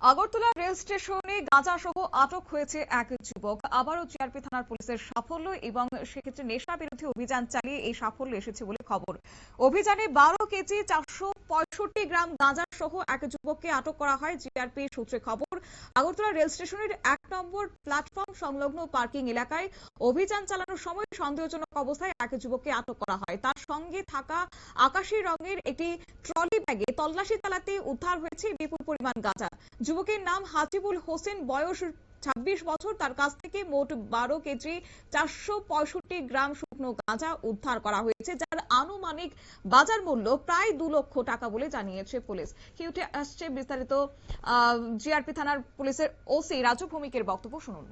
Agartala rail স্টেশনে গাঁজা সহ আটক হয়েছে এক যুবক। আবারও জিআরপি থানার পুলিশের সাফল্য এবং সেক্ষেত্রে নেশা বিরোধী অভিযান চালিয়ে এই সাফল্য এসেছে বলে খবর। অভিযানে 12 কেজি 465 গ্রাম গাঁজা সহ এক যুবককে আটক করা হয়। জিআরপি সূত্রে খবর, আগরতলা রেল স্টেশনের 1 নম্বর প্ল্যাটফর্ম সংলগ্ন পার্কিং এলাকায় অভিযান চালানোর সময় সন্দেহজনক অবস্থায় এক যুবককে আটক করা হয়। তার সঙ্গে থাকা আকাশী রঙের একটি ট্রলি ব্যাগে তল্লাশি চালাতে উদ্ধার হয়েছে বিপুল পরিমাণ গাঁজা। যুবকের নাম হাজিবুল হোসেন, বয়স 26 বছর। তার কাছ থেকে মোট 12 কেজি 465 গ্রাম শুকনো গাঁজা উদ্ধার করা হয়েছে, যার আনুমানিক বাজার মূল্য প্রায় 2 লক্ষ টাকা বলে জানিয়েছে পুলিশ। কি উঠে আসছে বিস্তারিত জিআরপি থানার পুলিশের ওসি রাজু ভৌমিকের বক্তব্য শুনুন।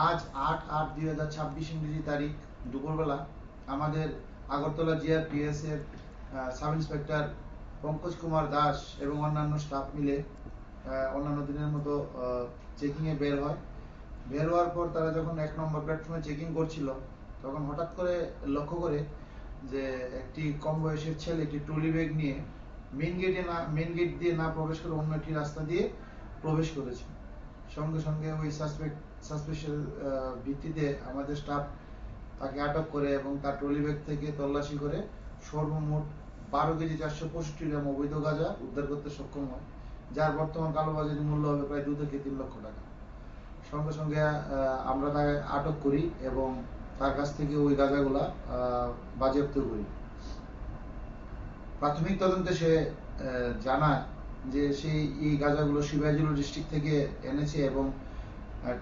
আজ 8/8/2026 ইংরেজি তারিখ দুপুরবেলা আমাদের আগরতলা জিআরপিএস এর সাব ইন্সপেক্টর পঙ্কজ কুমার দাস এবং অন্যান্য স্টাফ মিলে অন্যান্য দিনের মতো চেকিং এ বের হয়। বের হওয়ার পর তারা যখন 1 নম্বর প্ল্যাটফর্মে চেকিং করছিল, তখন হঠাৎ করে লক্ষ্য করে যে একটি কম বয়সের ছেলে একটি ট্রলি ব্যাগ নিয়ে মেইন গেট দিয়ে না প্রবেশ করে অন্য একটি রাস্তা দিয়ে প্রবেশ করেছে। সঙ্গে সঙ্গে ওই সাসপেশন ভিত্তিতে আমাদের স্টাফ তাকে আটক করে এবং তার ট্রলি ব্যাগ থেকে তল্লাশি করে সর্বমোট 12 কেজি 465 গ্রাম অবৈধ গাঁজা উদ্ধার করতে সক্ষম হয়, যার বর্তমান কালোবাজারি মূল্য হবে প্রায় 2 থেকে 3 লক্ষ টাকা। সঙ্গে সঙ্গে আমরা তাকে আটক করি এবং তার কাছ থেকে ওই গাঁজাগুলা বাজেয়াপ্ত করি। প্রাথমিক তদন্তে সে জানায় যে সেই এই গাঁজাগুলো সিপাহীজলা ডিস্ট্রিক্ট থেকে এনেছে এবং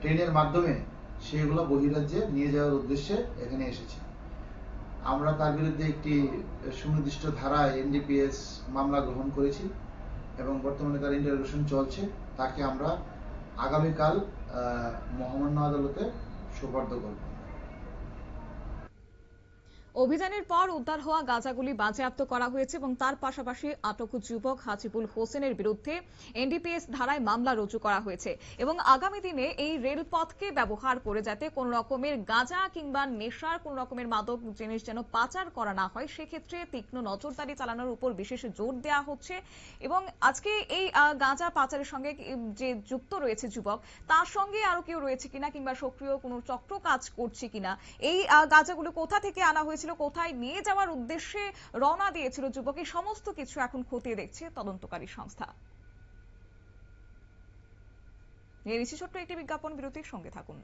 ট্রেনের মাধ্যমে সেগুলো বহিরাজ্যে নিয়ে যাওয়ার উদ্দেশ্যে এখানে এসেছে। আমরা তার বিরুদ্ধে একটি সুনির্দিষ্ট ধারায় এনডিপিএস মামলা গ্রহণ করেছি এবং বর্তমানে তার ইন্টারোগেশন চলছে। তাকে আমরা আগামীকাল মহামান্য আদালতে সোপর্দ করব। অভিযানের পর উদ্ধার হওয়া গাঁজাগুলি বাজেয়াপ্ত করা হয়েছে এবং তার পাশাপাশি আটক যুবক হাজিবুল হোসেনের বিরুদ্ধে এনডিপিএস ধারায় মামলা রুজু করা হয়েছে এবং আগামী দিনে এই রেলপথকে ব্যবহার করে যাতে কোন রকমের গাঁজা কিংবা নেশার কোন রকমের মাদক জিনিস যেন পাচার করা না হয়, সেক্ষেত্রে তীক্ষ্ণ নজরদারি চালানোর উপর বিশেষ জোর দেওয়া হচ্ছে। এবং আজকে এই গাঁজা পাচারের সঙ্গে যে যুক্ত রয়েছে যুবক, তার সঙ্গে আরো কেউ রয়েছে কিনা কিংবা সক্রিয় কোনো চক্র কাজ করছে কিনা, এই গাঁজাগুলো কোথা থেকে আনা হয়েছে, কোথায় নিয়ে যাওয়ার উদ্দেশ্যে রওনা দিয়েছিল যুবক, এই সমস্ত কিছু এখন খতিয়ে দেখছে তদন্তকারী সংস্থা। নিয়ে নিচ্ছি ছোট্ট একটি বিজ্ঞাপন বিরতির, সঙ্গে থাকুন।